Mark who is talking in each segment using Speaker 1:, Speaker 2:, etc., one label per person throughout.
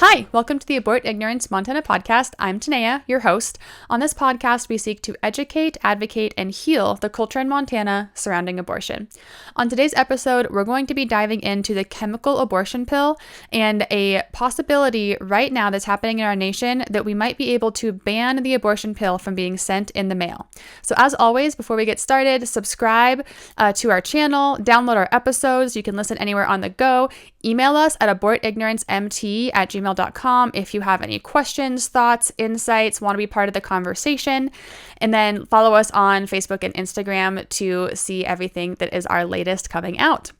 Speaker 1: Hi, welcome to the Abort Ignorance Montana podcast. I'm Tanaia, your host. On this podcast, we seek to educate, advocate, and heal the culture in Montana surrounding abortion. On today's episode, we're going to be diving into the chemical abortion pill and a possibility right now that's happening in our nation that we might be able to ban the abortion pill from being sent in the mail. So as always, before we get started, subscribe to our channel, download our episodes. You can listen anywhere on the go. Email us at abortignorancemt@gmail.com if you have any questions, thoughts, insights, want to be part of the conversation. And then follow us on Facebook and Instagram to see everything that is our latest coming out.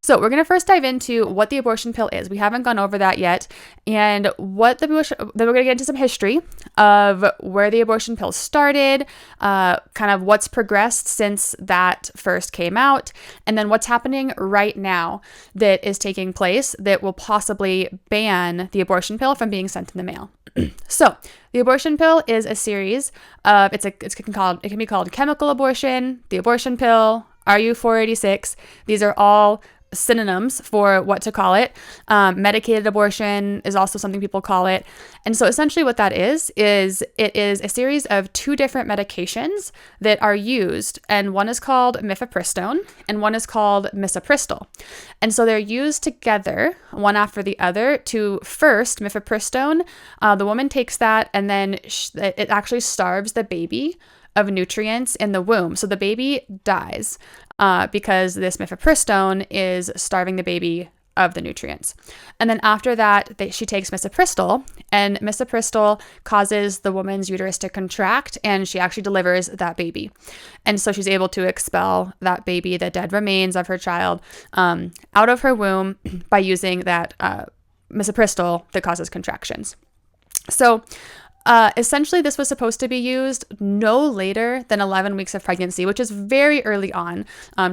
Speaker 1: So we're going to first dive into what the abortion pill is. We haven't gone over that yet. And then we're going to get into some history of where the abortion pill started, kind of what's progressed since that first came out, and then what's happening right now that is taking place that will possibly ban the abortion pill from being sent in the mail. So the abortion pill is a series of, it can be called chemical abortion, the abortion pill, RU486. These are all synonyms for what to call it. Medicated abortion is also something people call it. And so essentially what that is it is a series of two different medications that are used, and one is called mifepristone and one is called misoprostol. And so they're used together, one after the other, to first mifepristone. The woman takes that and then it actually starves the baby of nutrients in the womb. So the baby dies because this mifepristone is starving the baby of the nutrients. And then after that, she takes misoprostol, and misoprostol causes the woman's uterus to contract, and she actually delivers that baby. And so she's able to expel that baby, the dead remains of her child, out of her womb by using that misoprostol that causes contractions. So essentially, this was supposed to be used no later than 11 weeks of pregnancy, which is very early on,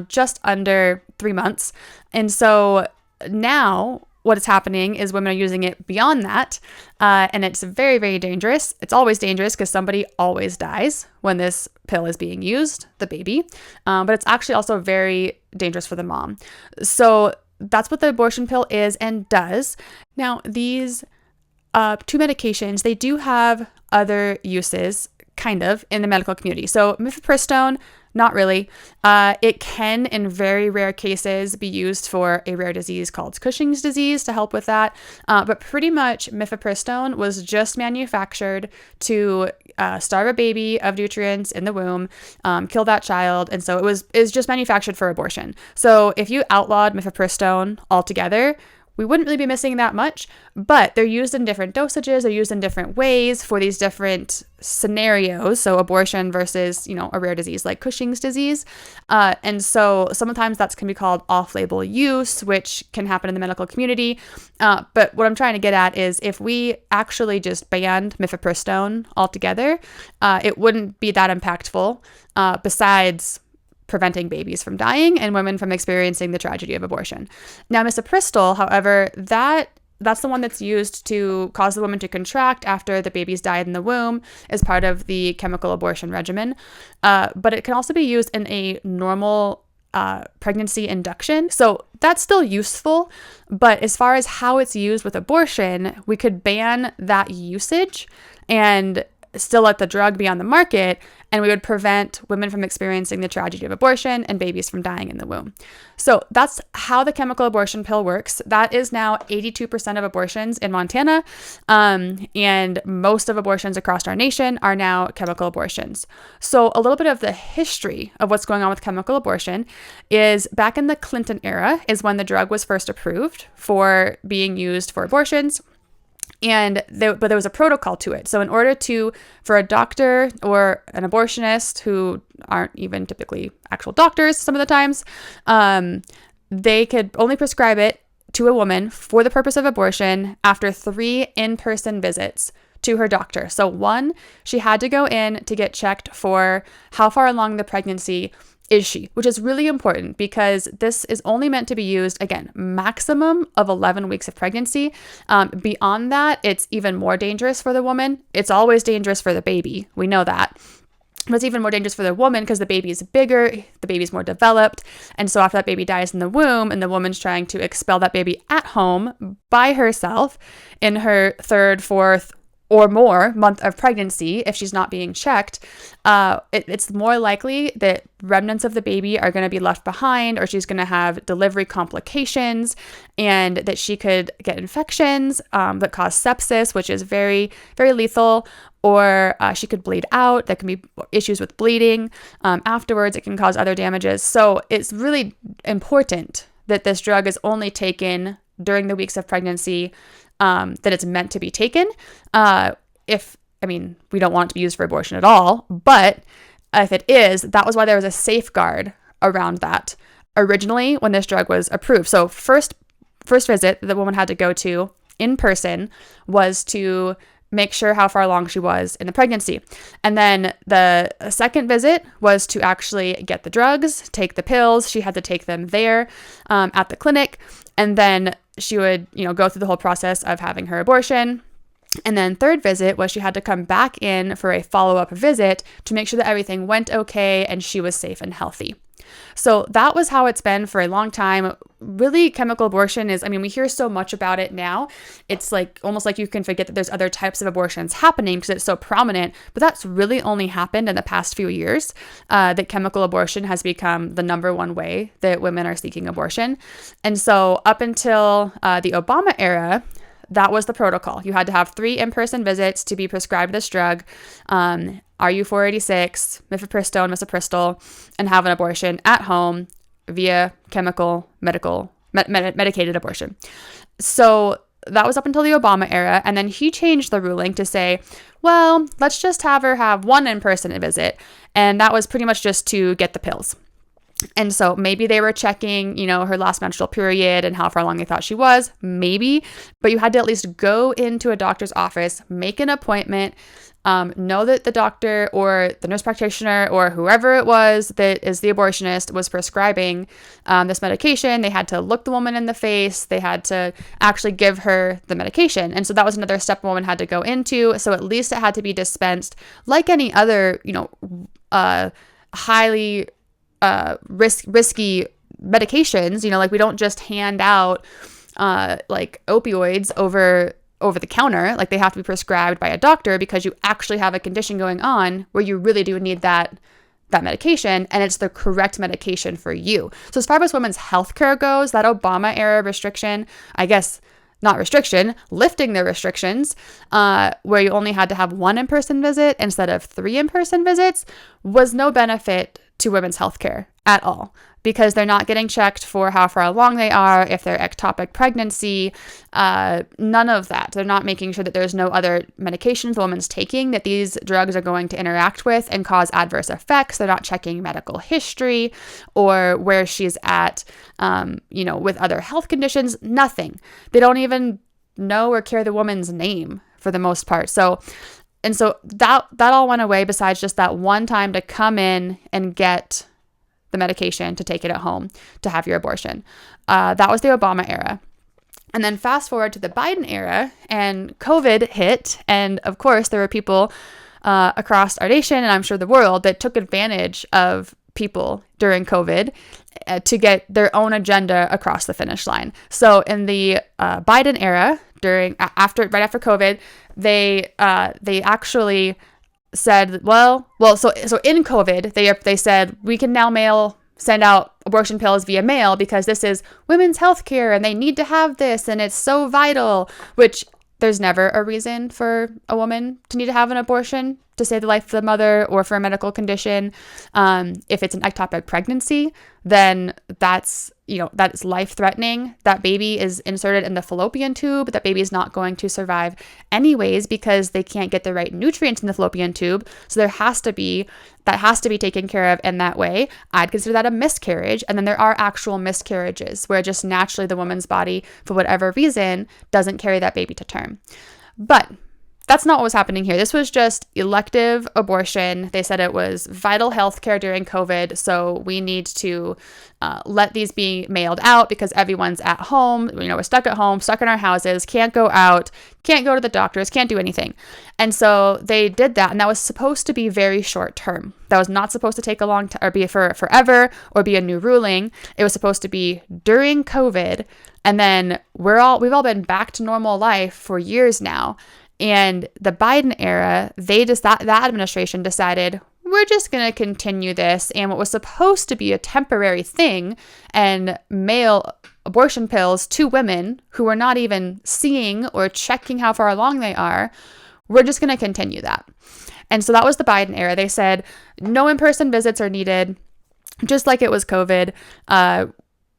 Speaker 1: just under 3 months. And so now what is happening is women are using it beyond that, and it's very, very dangerous. It's always dangerous because somebody always dies when this pill is being used, the baby, but it's actually also very dangerous for the mom. So that's what the abortion pill is and does. Now, these two medications, they do have other uses, kind of, in the medical community. So mifepristone, not really. It can, in very rare cases, be used for a rare disease called Cushing's disease to help with that. But pretty much mifepristone was just manufactured to starve a baby of nutrients in the womb, kill that child. And so is just manufactured for abortion. So if you outlawed mifepristone altogether, we wouldn't really be missing that much, but they're used in different dosages. They're used in different ways for these different scenarios. So abortion versus, a rare disease like Cushing's disease. And so sometimes that can be called off-label use, which can happen in the medical community. But what I'm trying to get at is if we actually just banned mifepristone altogether, it wouldn't be that impactful, besides preventing babies from dying and women from experiencing the tragedy of abortion. Now, misoprostol, however, that's the one that's used to cause the woman to contract after the baby's died in the womb as part of the chemical abortion regimen. But it can also be used in a normal pregnancy induction. So that's still useful. But as far as how it's used with abortion, we could ban that usage and still let the drug be on the market, and we would prevent women from experiencing the tragedy of abortion and babies from dying in the womb. So that's how the chemical abortion pill works. That is now 82% of abortions in Montana, and most of abortions across our nation are now chemical abortions. So a little bit of the history of what's going on with chemical abortion is back in the Clinton era is when the drug was first approved for being used for abortions. But there was a protocol to it. So in order for a doctor or an abortionist, who aren't even typically actual doctors some of the times, they could only prescribe it to a woman for the purpose of abortion after 3 in-person visits to her doctor. So 1, she had to go in to get checked for how far along the pregnancy is she, which is really important because this is only meant to be used, again, maximum of 11 weeks of pregnancy. Beyond that, it's even more dangerous for the woman. It's always dangerous for the baby. We know that. But it's even more dangerous for the woman because the baby is bigger, the baby's more developed. And so after that baby dies in the womb and the woman's trying to expel that baby at home by herself in her third, fourth, or more month of pregnancy, if she's not being checked, it's more likely that remnants of the baby are going to be left behind, or she's going to have delivery complications, and that she could get infections that cause sepsis, which is very, very lethal, or she could bleed out. There can be issues with bleeding afterwards. It can cause other damages. So it's really important that this drug is only taken during the weeks of pregnancy, that it's meant to be taken. We don't want it to be used for abortion at all, but if it is, that was why there was a safeguard around that originally when this drug was approved. So first visit the woman had to go to in person was to make sure how far along she was in the pregnancy. And then the second visit was to actually get the drugs, take the pills. She had to take them there at the clinic. And then she would, go through the whole process of having her abortion. And then third visit was she had to come back in for a follow-up visit to make sure that everything went okay and she was safe and healthy. So that was how it's been for a long time. Really, chemical abortion is, we hear so much about it now. It's like almost like you can forget that there's other types of abortions happening because it's so prominent, but that's really only happened in the past few years, that chemical abortion has become the number one way that women are seeking abortion. And so up until the Obama era, that was the protocol. You had to have 3 in-person visits to be prescribed this drug, RU486, mifepristone, misoprostol, and have an abortion at home via medicated abortion. So that was up until the Obama era. And then he changed the ruling to say, well, let's just have her have 1 in-person visit. And that was pretty much just to get the pills. And so maybe they were checking, her last menstrual period and how far along they thought she was, maybe, but you had to at least go into a doctor's office, make an appointment, know that the doctor or the nurse practitioner or whoever it was that is the abortionist was prescribing this medication. They had to look the woman in the face. They had to actually give her the medication. And so that was another step a woman had to go into. So at least it had to be dispensed like any other, highly risky medications, like we don't just hand out like opioids over the counter. Like they have to be prescribed by a doctor because you actually have a condition going on where you really do need that medication, and it's the correct medication for you. So as far as women's healthcare goes, that Obama era restriction, I guess not restriction, lifting the restrictions, where you only had to have 1 in-person visit instead of 3 in-person visits, was no benefit to women's healthcare at all, because they're not getting checked for how far along they are, if they're ectopic pregnancy, none of that. They're not making sure that there's no other medications the woman's taking that these drugs are going to interact with and cause adverse effects. They're not checking medical history or where she's at, with other health conditions, nothing. They don't even know or care the woman's name for the most part. So that all went away besides just that one time to come in and get the medication to take it at home to have your abortion. That was the Obama era. And then fast forward to the Biden era and COVID hit. And of course, there were people across our nation and I'm sure the world that took advantage of people during COVID to get their own agenda across the finish line. So in the Biden era, right after COVID, they actually said, so in COVID, they said we can now send out abortion pills via mail because this is women's health care and they need to have this and it's so vital, which there's never a reason for a woman to need to have an abortion to save the life of the mother or for a medical condition. If it's an ectopic pregnancy, then that's life-threatening. That baby is inserted in the fallopian tube. That baby is not going to survive anyways because they can't get the right nutrients in the fallopian tube. So that has to be taken care of in that way. I'd consider that a miscarriage. And then there are actual miscarriages where just naturally the woman's body, for whatever reason, doesn't carry that baby to term. But That's not what was happening here. This was just elective abortion. They said it was vital health care during COVID, so we need to let these be mailed out because everyone's at home. We're stuck at home, stuck in our houses, can't go out, can't go to the doctors, can't do anything. And so they did that, and that was supposed to be very short term. That was not supposed to take a long time or be for forever or be a new ruling. It was supposed to be during COVID, and then we've all been back to normal life for years now. And the Biden era, that administration decided, we're just going to continue this. And what was supposed to be a temporary thing and mail abortion pills to women who are not even seeing or checking how far along they are, we're just going to continue that. And so that was the Biden era. They said no in-person visits are needed, just like it was COVID.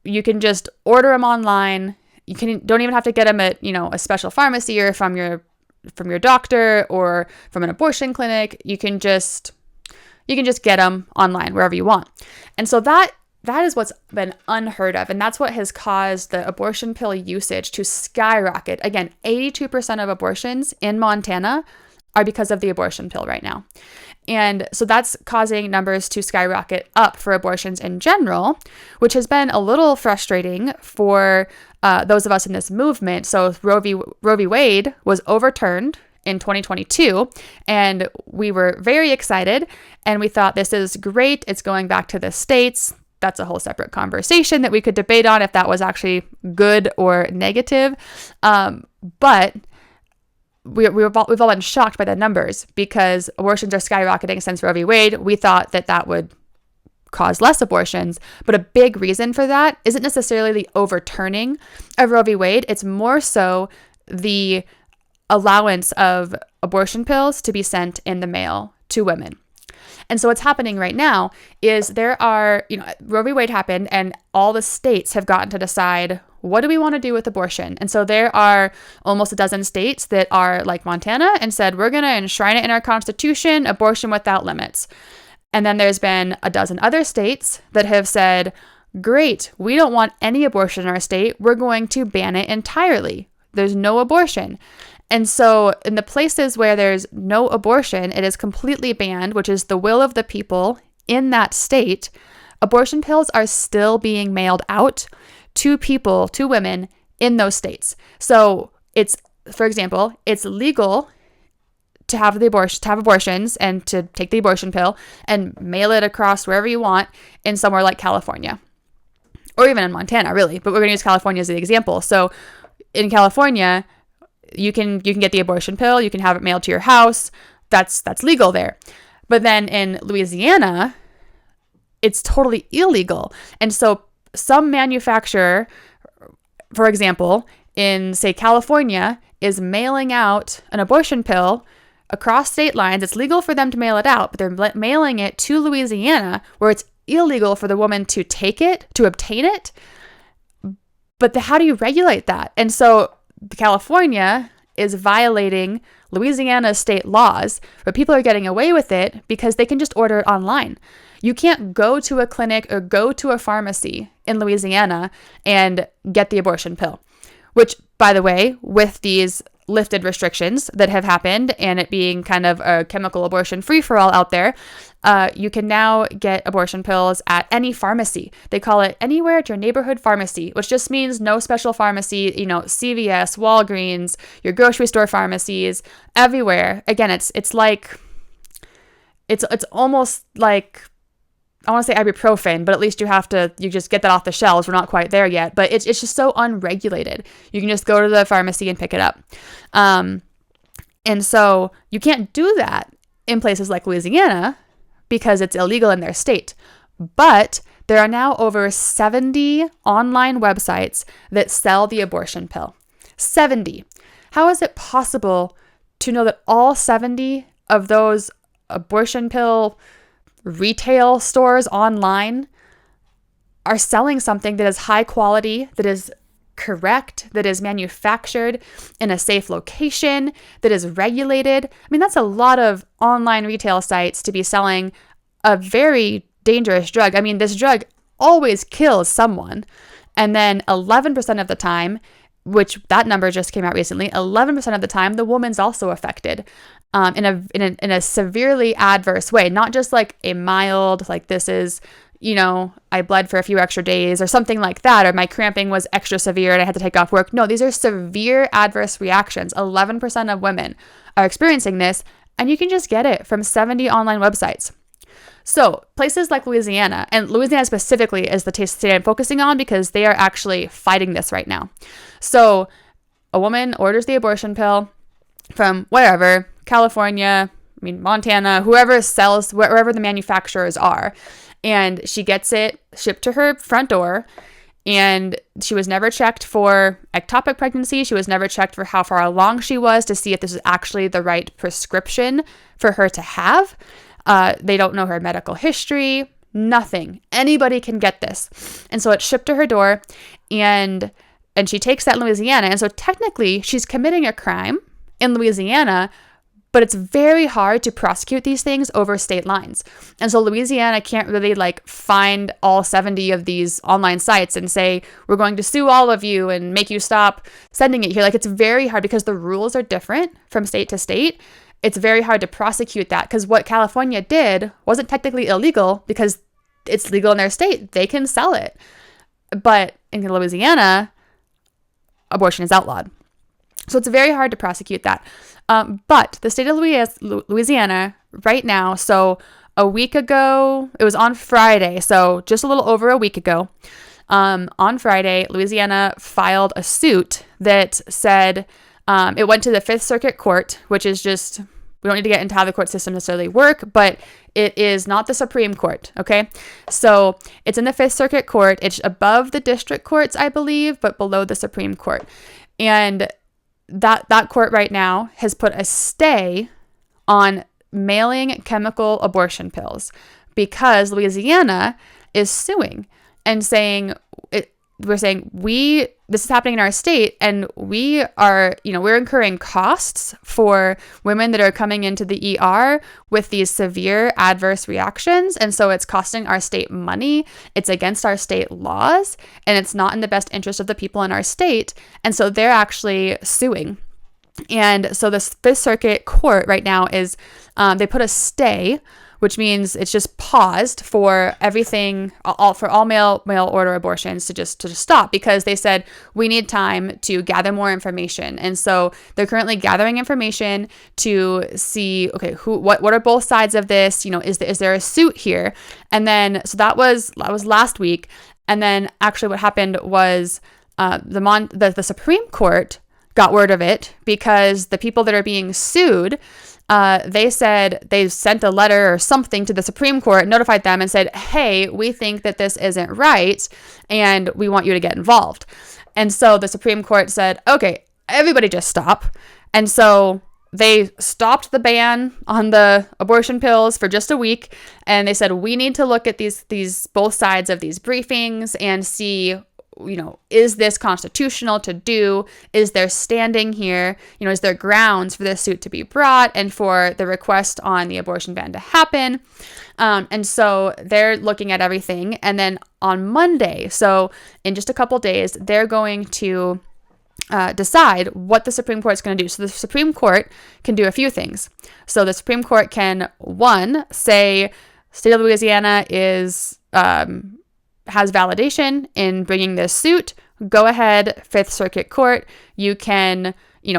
Speaker 1: You can just order them online. Don't even have to get them at, a special pharmacy or from your doctor or from an abortion clinic. You can just get them online wherever you want. And so that is what's been unheard of. And that's what has caused the abortion pill usage to skyrocket. Again, 82% of abortions in Montana are because of the abortion pill right now. And so that's causing numbers to skyrocket up for abortions in general, which has been a little frustrating for those of us in this movement. So Roe v. Wade was overturned in 2022, and we were very excited, and we thought, this is great. It's going back to the states. That's a whole separate conversation that we could debate on if that was actually good or negative. But we've all been shocked by the numbers because abortions are skyrocketing since Roe v. Wade. We thought that would cause less abortions, but a big reason for that isn't necessarily the overturning of Roe v. Wade. It's more so the allowance of abortion pills to be sent in the mail to women. And so what's happening right now is there are, Roe v. Wade happened and all the states have gotten to decide, what do we want to do with abortion? And so there are almost a dozen states that are like Montana and said, we're going to enshrine it in our constitution, abortion without limits. And then there's been a dozen other states that have said, great, we don't want any abortion in our state. We're going to ban it entirely. There's no abortion. And so in the places where there's no abortion, it is completely banned, which is the will of the people in that state. Abortion pills are still being mailed out to people, to women in those states. So for example, it's legal to have abortions and to take the abortion pill and mail it across wherever you want in somewhere like California or even in Montana, really. But we're going to use California as the example. So in California, you can get the abortion pill. You can have it mailed to your house. That's legal there. But then in Louisiana, it's totally illegal. And so some manufacturer, for example, in, say, California, is mailing out an abortion pill across state lines. It's legal for them to mail it out, but they're mailing it to Louisiana, where it's illegal for the woman to take it, to obtain it. But how do you regulate that? And so California is violating Louisiana's state laws, but people are getting away with it because they can just order it online. You can't go to a clinic or go to a pharmacy in Louisiana and get the abortion pill, which, by the way, with these lifted restrictions that have happened and it being kind of a chemical abortion free-for-all out there, you can now get abortion pills at any pharmacy. They call it anywhere at your neighborhood pharmacy, which just means no special pharmacy, CVS, Walgreens, your grocery store pharmacies, everywhere. Again, it's almost like, I want to say ibuprofen, but at least you just get that off the shelves. We're not quite there yet, but it's just so unregulated. You can just go to the pharmacy and pick it up. And so you can't do that in places like Louisiana because it's illegal in their state. But there are now over 70 online websites that sell the abortion pill. 70. How is it possible to know that all 70 of those abortion pill retail stores online are selling something that is high quality, that is correct, that is manufactured in a safe location, that is regulated? I mean, that's a lot of online retail sites to be selling a very dangerous drug. I mean, this drug always kills someone. And then 11% of the time, which that number just came out recently, 11% of the time, the woman's also affected in a severely adverse way, not just like a mild, like this is, I bled for a few extra days or something like that, or my cramping was extra severe and I had to take off work. No, these are severe adverse reactions. 11% of women are experiencing this, and you can just get it from 70 online websites. So places like Louisiana, and Louisiana specifically is the state I'm focusing on because they are actually fighting this right now. So a woman orders the abortion pill from wherever, California, Montana, whoever sells, wherever the manufacturers are, and she gets it shipped to her front door. And she was never checked for ectopic pregnancy. She was never checked for how far along she was to see if this is actually the right prescription for her to have. They don't know her medical history, nothing. Anybody can get this. And so it's shipped to her door, and she takes that in Louisiana. And so technically she's committing a crime in Louisiana, but it's very hard to prosecute these things over state lines. And so Louisiana can't really find all 70 of these online sites and say, we're going to sue all of you and make you stop sending it here. It's very hard because the rules are different from state to state. It's very hard to prosecute that because what California did wasn't technically illegal because it's legal in their state. They can sell it. But in Louisiana, abortion is outlawed. So it's very hard to prosecute that. But the state of Louisiana right now, so a week ago, it was on Friday, so just a little over a week ago, on Friday, Louisiana filed a suit that said, it went to the Fifth Circuit Court, which is just, we don't need to get into how the court system necessarily work, but it is not the Supreme Court, okay? So it's in the Fifth Circuit Court. It's above the district courts, I believe, but below the Supreme Court. And that court right now has put a stay on mailing chemical abortion pills because Louisiana is suing and saying, we're saying this is happening in our state, and we are, we're incurring costs for women that are coming into the ER with these severe adverse reactions. And so it's costing our state money. It's against our state laws, and it's not in the best interest of the people in our state. And so they're actually suing. And so the Fifth Circuit Court right now is, they put a stay, which means it's just paused for everything, for all mail order abortions to just stop, because they said we need time to gather more information. And so they're currently gathering information to see, okay, what are both sides of this? Is there a suit here? And then, so that was last week. And then actually what happened was, the Supreme Court got word of it because the people that are being sued, they said they sent a letter or something to the Supreme Court, notified them and said, hey, we think that this isn't right and we want you to get involved. And so the Supreme Court said, okay, everybody just stop. And so they stopped the ban on the abortion pills for just a week. And they said, we need to look at these both sides of these briefings and see, is this constitutional to do? Is there standing here? Is there grounds for this suit to be brought and for the request on the abortion ban to happen? And so they're looking at everything. And then on Monday, so in just a couple days, they're going to decide what the Supreme Court is going to do. So the Supreme Court can do a few things. So the Supreme Court can, one, say state of Louisiana has validation in bringing this suit. Go ahead, Fifth Circuit Court, you can,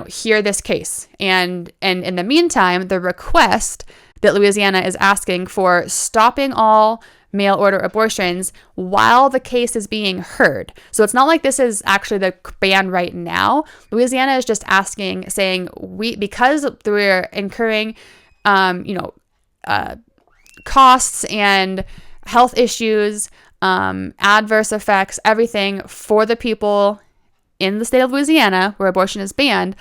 Speaker 1: hear this case. And in the meantime, the request that Louisiana is asking for stopping all mail order abortions while the case is being heard. So it's not like this is actually the ban right now. Louisiana is just asking, saying, because we're incurring, costs and health issues, adverse effects, everything for the people in the state of Louisiana where abortion is banned,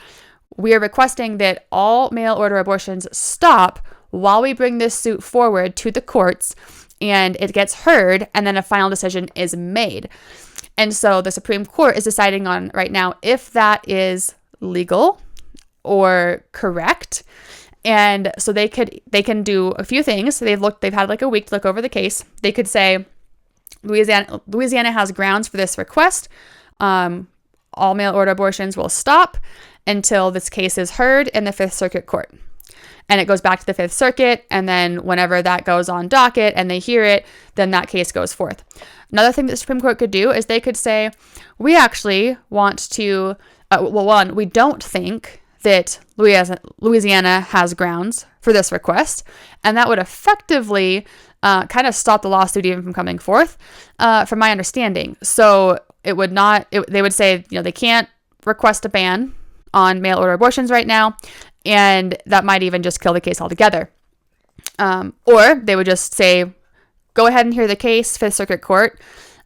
Speaker 1: we are requesting that all mail order abortions stop while we bring this suit forward to the courts and it gets heard, and then a final decision is made. And so the Supreme Court is deciding on right now if that is legal or correct. And so they can do a few things. They've had a week to look over the case. They could say, Louisiana has grounds for this request. all mail order abortions will stop until this case is heard in the Fifth Circuit Court. And it goes back to the Fifth Circuit, and then whenever that goes on docket and they hear it, then that case goes forth. Another thing that the Supreme Court could do is they could say, we actually want to, we don't think that Louisiana has grounds for this request, and that would effectively kind of stop the lawsuit even from coming forth, from my understanding. So it would not, they would say, they can't request a ban on mail order abortions right now, and that might even just kill the case altogether. Or they would just say, go ahead and hear the case, Fifth Circuit Court.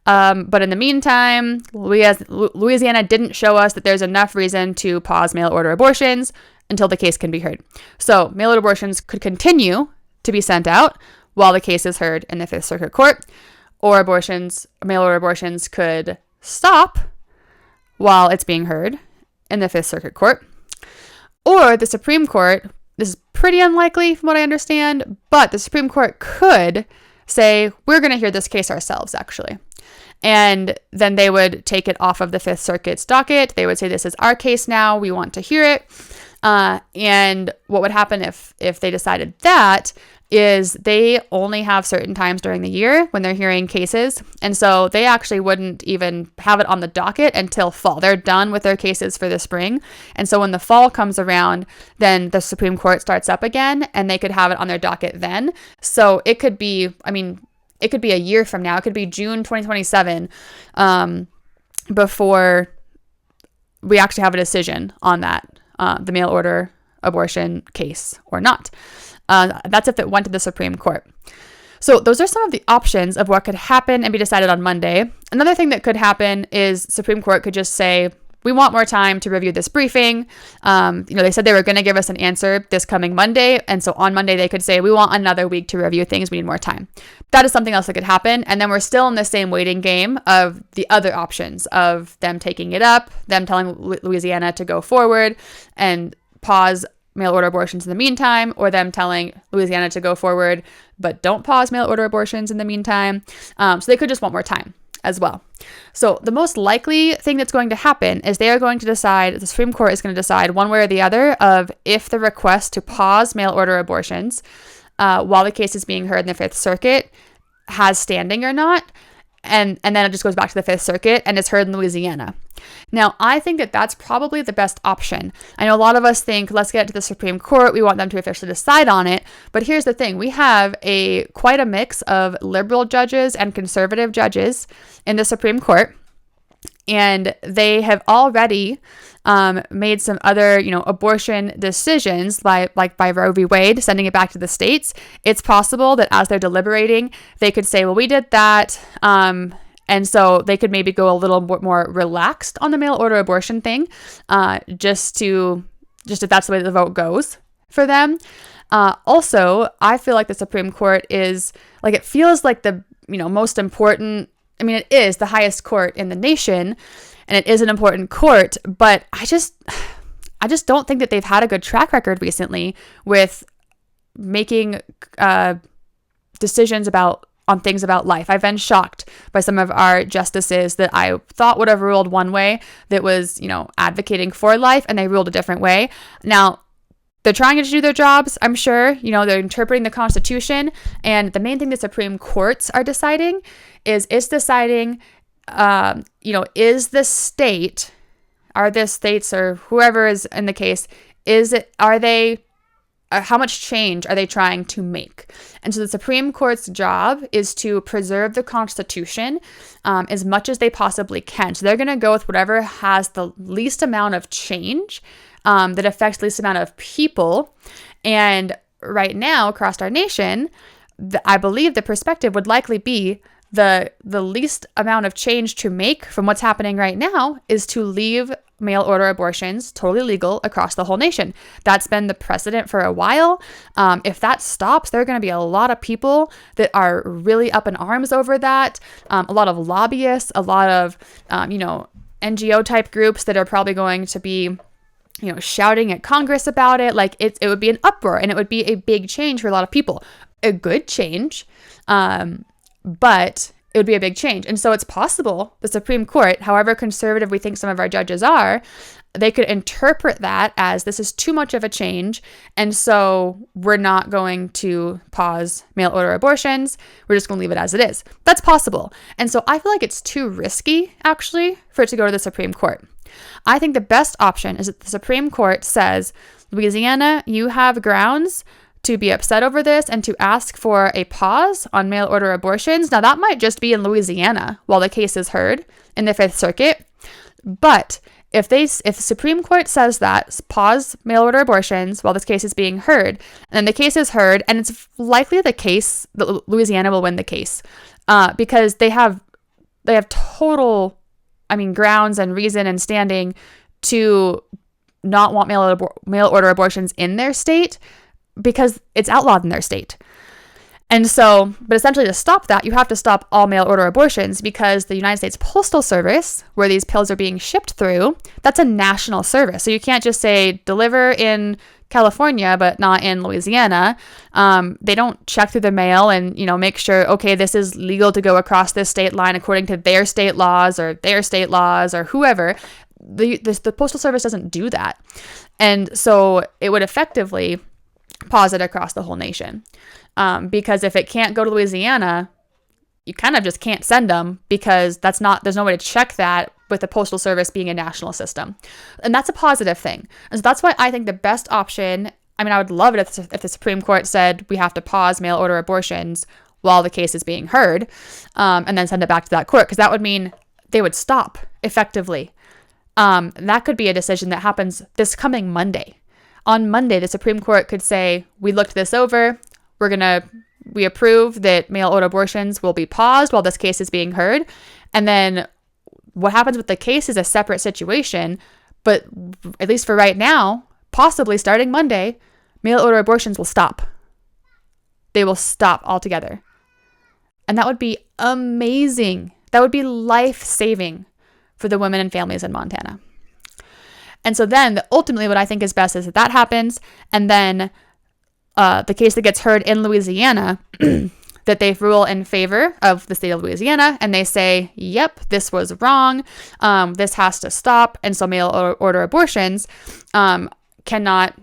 Speaker 1: But in the meantime, Louisiana didn't show us that there's enough reason to pause mail order abortions until the case can be heard. So mail order abortions could continue to be sent out while the case is heard in the Fifth Circuit Court, or mail order abortions could stop while it's being heard in the Fifth Circuit Court. Or the Supreme Court, this is pretty unlikely from what I understand, but the Supreme Court could say, we're going to hear this case ourselves, actually. And then they would take it off of the Fifth Circuit's docket. They would say, this is our case now. We want to hear it. And what would happen if they decided that is they only have certain times during the year when they're hearing cases. And so they actually wouldn't even have it on the docket until fall. They're done with their cases for the spring. And so when the fall comes around, then the Supreme Court starts up again and they could have it on their docket then. So it could be, it could be a year from now. It could be June 2027 before we actually have a decision on that, the mail order abortion case or not. That's if it went to the Supreme Court. So those are some of the options of what could happen and be decided on Monday. Another thing that could happen is Supreme Court could just say, we want more time to review this briefing. They said they were going to give us an answer this coming Monday. And so on Monday, they could say, we want another week to review things. We need more time. That is something else that could happen. And then we're still in the same waiting game of the other options of them taking it up, them telling Louisiana to go forward and pause mail order abortions in the meantime, or them telling Louisiana to go forward, but don't pause mail order abortions in the meantime. So they could just want more time as well. So the most likely thing that's going to happen is they are going to decide, the Supreme Court is going to decide one way or the other of if the request to pause mail order abortions while the case is being heard in the Fifth Circuit has standing or not. And then it just goes back to the Fifth Circuit and is heard in Louisiana. Now, I think that that's probably the best option. I know a lot of us think, let's get it to the Supreme Court. We want them to officially decide on it. But here's the thing. We have quite a mix of liberal judges and conservative judges in the Supreme Court. And they have already made some other, abortion decisions by Roe v. Wade, sending it back to the states. It's possible that as they're deliberating, they could say, well, we did that. And so they could maybe go a little more relaxed on the mail order abortion thing, just if that's the way the vote goes for them. Also, I feel like the Supreme Court is it feels like the, most important. It is the highest court in the nation, and it is an important court, but I just don't think that they've had a good track record recently with making decisions on things about life. I've been shocked by some of our justices that I thought would have ruled one way that was, advocating for life, and they ruled a different way. Now, they're trying to do their jobs, I'm sure. They're interpreting the Constitution. And the main thing the Supreme Courts are deciding is deciding, is the state, are the states or whoever is in the case, how much change are they trying to make? And so the Supreme Court's job is to preserve the Constitution as much as they possibly can. So they're going to go with whatever has the least amount of change that affects the least amount of people. And right now, across our nation, I believe the perspective would likely be the least amount of change to make from what's happening right now is to leave mail order abortions totally legal across the whole nation. That's been the precedent for a while. If that stops, there are going to be a lot of people that are really up in arms over that. A lot of lobbyists, a lot of, NGO type groups that are probably going to be shouting at Congress about it. It would be an uproar, and it would be a big change for a lot of people. A good change, but it would be a big change. And so it's possible the Supreme Court, however conservative we think some of our judges are, they could interpret that as this is too much of a change. And so we're not going to pause mail order abortions. We're just going to leave it as it is. That's possible. And so I feel like it's too risky, actually, for it to go to the Supreme Court. I think the best option is that the Supreme Court says, Louisiana, you have grounds to be upset over this and to ask for a pause on mail order abortions. Now, that might just be in Louisiana while the case is heard in the Fifth Circuit. But if the Supreme Court says that, pause mail order abortions while this case is being heard, and the case is heard, and it's likely the case that Louisiana will win the case because they have total, grounds and reason and standing to not want mail order abortions in their state because it's outlawed in their state. And so, but essentially to stop that, you have to stop all mail order abortions because the United States Postal Service, where these pills are being shipped through, that's a national service. So you can't just say deliver in California, but not in Louisiana. They don't check through the mail and, make sure, okay, this is legal to go across this state line according to their state laws or whoever. The Postal Service doesn't do that. And so it would effectively pause it across the whole nation. Because if it can't go to Louisiana, you kind of just can't send them because there's no way to check that with the Postal Service being a national system. And that's a positive thing. And so that's why I think the best option, I would love it if the Supreme Court said we have to pause mail order abortions while the case is being heard, and then send it back to that court, because that would mean they would stop effectively. That could be a decision that happens this coming Monday. On Monday, the Supreme Court could say, we looked this over. We approve that mail order abortions will be paused while this case is being heard. And then what happens with the case is a separate situation. But at least for right now, possibly starting Monday, mail order abortions will stop. They will stop altogether. And that would be amazing. That would be life-saving for the women and families in Montana. And so then ultimately what I think is best is that happens. And then the case that gets heard in Louisiana, that they rule in favor of the state of Louisiana and they say, yep, this was wrong. This has to stop. And so mail order abortions cannot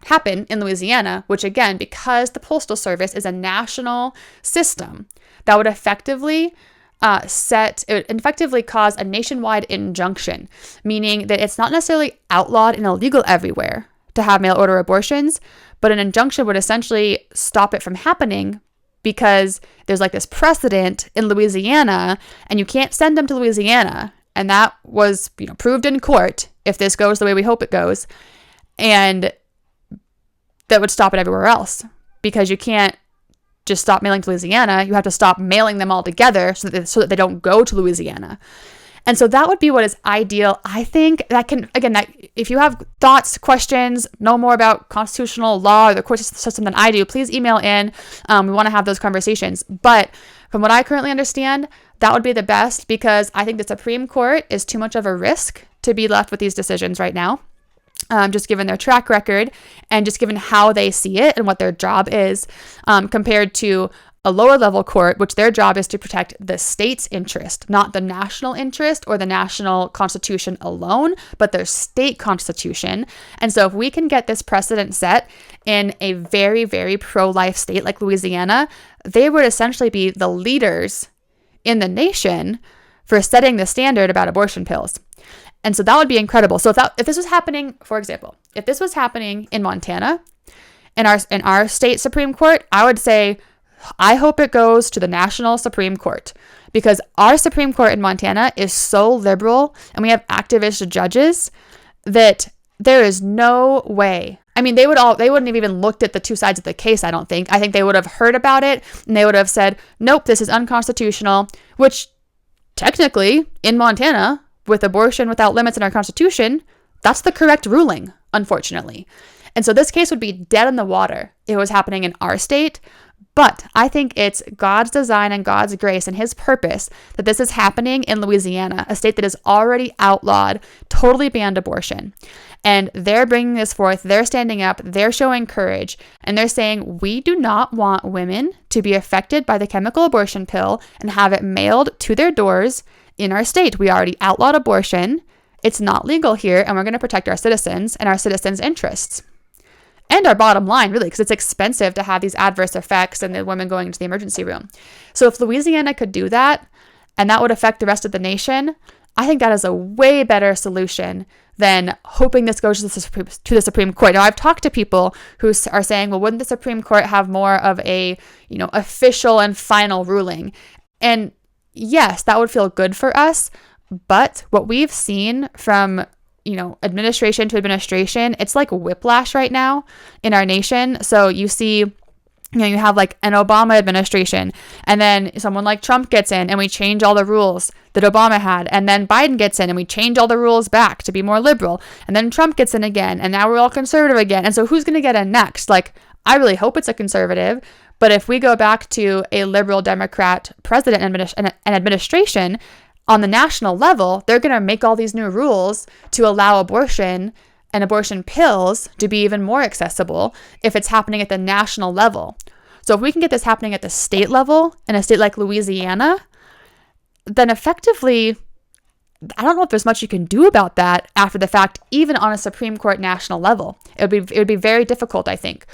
Speaker 1: happen in Louisiana, which again, because the Postal Service is a national system, that would effectively cause a nationwide injunction, meaning that it's not necessarily outlawed and illegal everywhere to have mail order abortions, but an injunction would essentially stop it from happening because there's like this precedent in Louisiana and you can't send them to Louisiana. And that was, proved in court if this goes the way we hope it goes. And that would stop it everywhere else because you can't just stop mailing to Louisiana. You have to stop mailing them altogether so that they don't go to Louisiana. And so that would be what is ideal. I think that if you have thoughts, questions, know more about constitutional law or the court system than I do, please email in. We want to have those conversations. But from what I currently understand, that would be the best because I think the Supreme Court is too much of a risk to be left with these decisions right now. Just given their track record and just given how they see it and what their job is, compared to a lower level court, which their job is to protect the state's interest, not the national interest or the national constitution alone, but their state constitution. And so if we can get this precedent set in a very, very pro-life state like Louisiana, they would essentially be the leaders in the nation for setting the standard about abortion pills. And so that would be incredible. So if this was happening, for example, if this was happening in Montana, in our state Supreme Court, I would say, I hope it goes to the national Supreme Court because our Supreme Court in Montana is so liberal and we have activist judges that there is no way. They wouldn't have even looked at the two sides of the case, I don't think. I think they would have heard about it and they would have said, nope, this is unconstitutional, which technically in Montana, with abortion without limits in our constitution, that's the correct ruling, unfortunately. And so this case would be dead in the water if it was happening in our state. But I think it's God's design and God's grace and his purpose that this is happening in Louisiana, a state that has already outlawed, totally banned abortion. And they're bringing this forth. They're standing up. They're showing courage. And they're saying, we do not want women to be affected by the chemical abortion pill and have it mailed to their doors in our state. We already outlawed abortion. It's not legal here. And we're going to protect our citizens and our citizens' interests. And our bottom line, really, because it's expensive to have these adverse effects and the women going into the emergency room. So if Louisiana could do that, and that would affect the rest of the nation, I think that is a way better solution than hoping this goes to the Supreme Court. Now, I've talked to people who are saying, well, wouldn't the Supreme Court have more of a, official and final ruling? And yes, that would feel good for us. But what we've seen from administration to administration, it's like whiplash right now in our nation. So you see, you have like an Obama administration, and then someone like Trump gets in and we change all the rules that Obama had. And then Biden gets in and we change all the rules back to be more liberal. And then Trump gets in again, and now we're all conservative again. And so who's going to get in next? Like, I really hope it's a conservative. But if we go back to a liberal Democrat president and administration, on the national level, they're going to make all these new rules to allow abortion and abortion pills to be even more accessible if it's happening at the national level. So if we can get this happening at the state level in a state like Louisiana, then effectively, I don't know if there's much you can do about that after the fact, even on a Supreme Court national level. It would be very difficult, I think.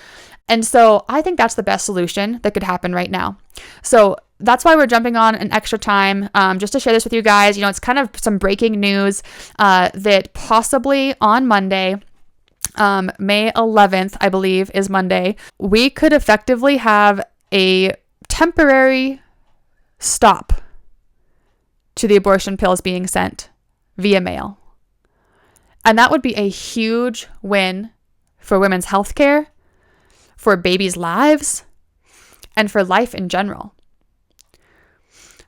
Speaker 1: And so I think that's the best solution that could happen right now. So that's why we're jumping on an extra time, just to share this with you guys. It's kind of some breaking news that possibly on Monday, May 11th, I believe is Monday, we could effectively have a temporary stop to the abortion pills being sent via mail. And that would be a huge win for women's health care, for babies' lives, and for life in general.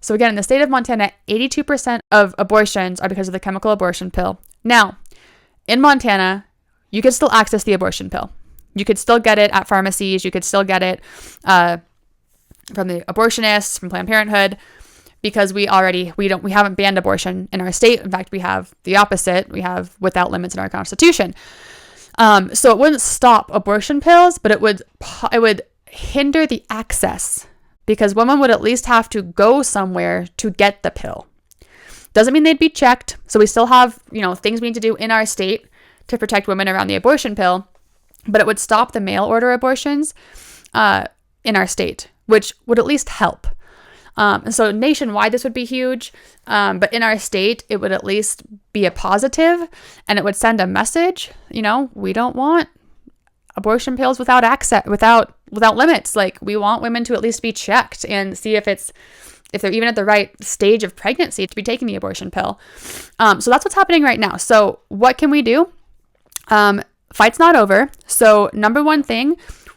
Speaker 1: So again, in the state of Montana, 82% of abortions are because of the chemical abortion pill. Now, in Montana, you can still access the abortion pill. You could still get it at pharmacies. You could still get it from the abortionists, from Planned Parenthood, because we haven't banned abortion in our state. In fact, we have the opposite. We have without limits in our Constitution. So it wouldn't stop abortion pills, but it would hinder the access, because women would at least have to go somewhere to get the pill. Doesn't mean they'd be checked. So we still have, things we need to do in our state to protect women around the abortion pill, but it would stop the mail order abortions in our state, which would at least help. So nationwide, this would be huge. But in our state, it would at least be a positive, and it would send a message. We don't want abortion pills without access, without limits. Like, we want women to at least be checked and see if they're even at the right stage of pregnancy to be taking the abortion pill. So that's what's happening right now. So what can we do? Fight's not over. So number one thing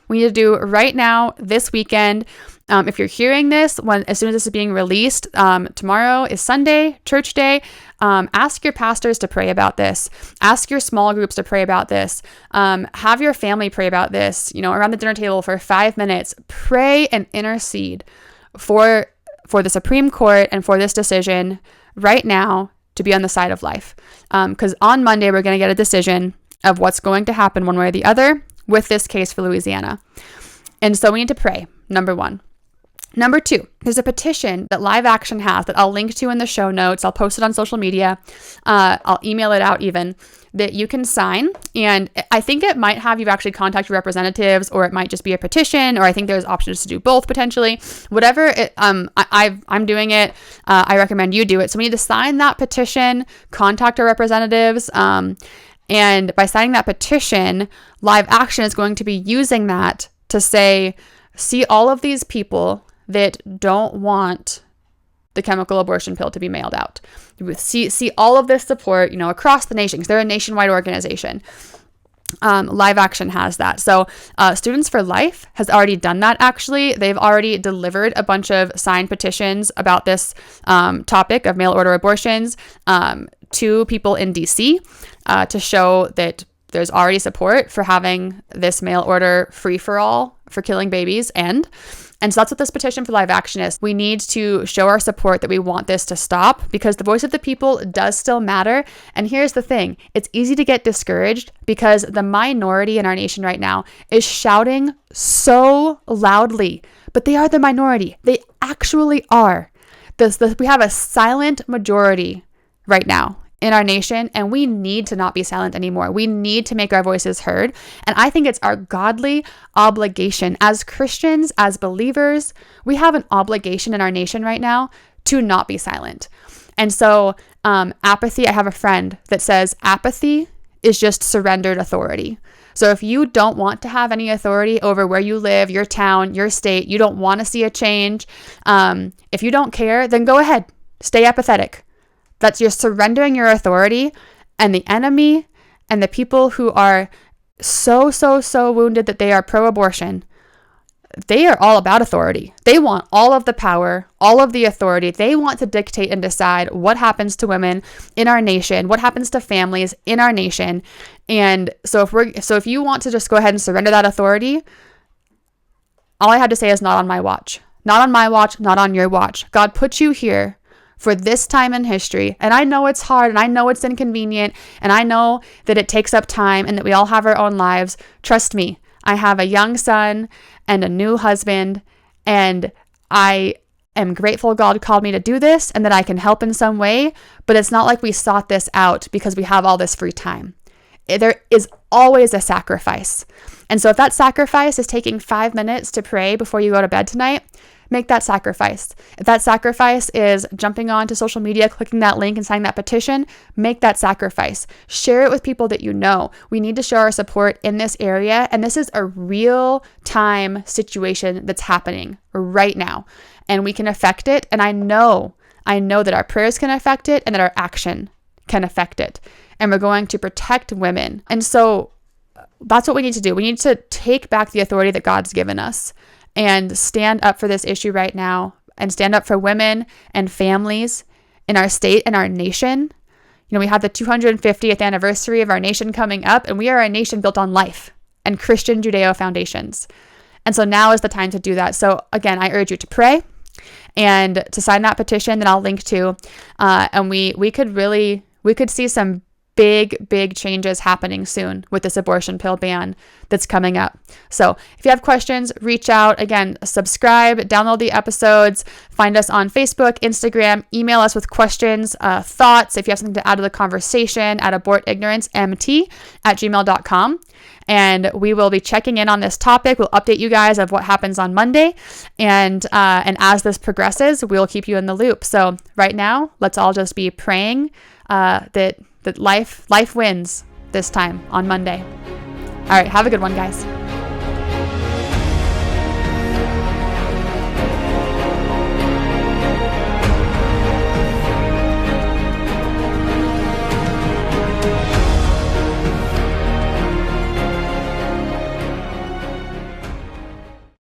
Speaker 1: we need to do right now, this weekend, if you're hearing this, as soon as this is being released, tomorrow is Sunday, church day. Ask your pastors to pray about this. Ask your small groups to pray about this. Have your family pray about this, around the dinner table for 5 minutes. Pray and intercede for the Supreme Court and for this decision right now to be on the side of life. Because on Monday, we're going to get a decision of what's going to happen one way or the other with this case for Louisiana. And so we need to pray, number one. Number two, there's a petition that Live Action has that I'll link to in the show notes. I'll post it on social media. I'll email it out even, that you can sign. And I think it might have you actually contact your representatives, or it might just be a petition, or I think there's options to do both potentially. Whatever, I'm doing it. I recommend you do it. So we need to sign that petition, contact our representatives. And by signing that petition, Live Action is going to be using that to say, see all of these people that don't want the chemical abortion pill to be mailed out. See all of this support, across the nation, because they're a nationwide organization. Live Action has that. So Students for Life has already done that, actually. They've already delivered a bunch of signed petitions about this topic of mail order abortions to people in DC to show that there's already support for having this mail order free-for-all for killing babies end. And so that's what this petition for live action is. We need to show our support that we want this to stop, because the voice of the people does still matter. And here's the thing. It's easy to get discouraged because the minority in our nation right now is shouting so loudly, but they are the minority. They actually are. We have a silent majority right now in our nation, and we need to not be silent anymore. We need to make our voices heard. And I think it's our godly obligation as Christians, as believers, we have an obligation in our nation right now to not be silent. And so apathy, I have a friend that says apathy is just surrendered authority. So if you don't want to have any authority over where you live, your town, your state, you don't want to see a change, if you don't care, then go ahead, stay apathetic. That's you're surrendering your authority, and the enemy and the people who are so wounded that they are pro-abortion, they are all about authority. They want all of the power, all of the authority. They want to dictate and decide what happens to women in our nation, what happens to families in our nation. And so if you want to just go ahead and surrender that authority, all I have to say is not on my watch. Not on my watch, not on your watch. God put you here for this time in history. And I know it's hard, and I know it's inconvenient, and I know that it takes up time, and that we all have our own lives. Trust me, I have a young son and a new husband, and I am grateful God called me to do this and that I can help in some way, but it's not like we sought this out because we have all this free time. There is always a sacrifice. And so if that sacrifice is taking 5 minutes to pray before you go to bed tonight, make that sacrifice. If that sacrifice is jumping onto social media, clicking that link and signing that petition, make that sacrifice. Share it with people that you know. We need to show our support in this area. And this is a real time situation that's happening right now. And we can affect it. And I know that our prayers can affect it and that our action can affect it. And we're going to protect women. And so that's what we need to do. We need to take back the authority that God's given us and stand up for this issue right now, and stand up for women and families in our state and our nation. You know, we have the 250th anniversary of our nation coming up, and we are a nation built on life and Christian Judeo foundations. And so now is the time to do that. So again, I urge you to pray and to sign that petition that I'll link to. And we could see some big changes happening soon with this abortion pill ban that's coming up. So if you have questions, reach out. Again, subscribe, download the episodes, find us on Facebook, Instagram, email us with questions, thoughts. If you have something to add to the conversation, at abortignorancemt@gmail.com. And we will be checking in on this topic. We'll update you guys of what happens on Monday. And as this progresses, we'll keep you in the loop. So right now, let's all just be praying that life wins this time on Monday. All right, have a good one, guys.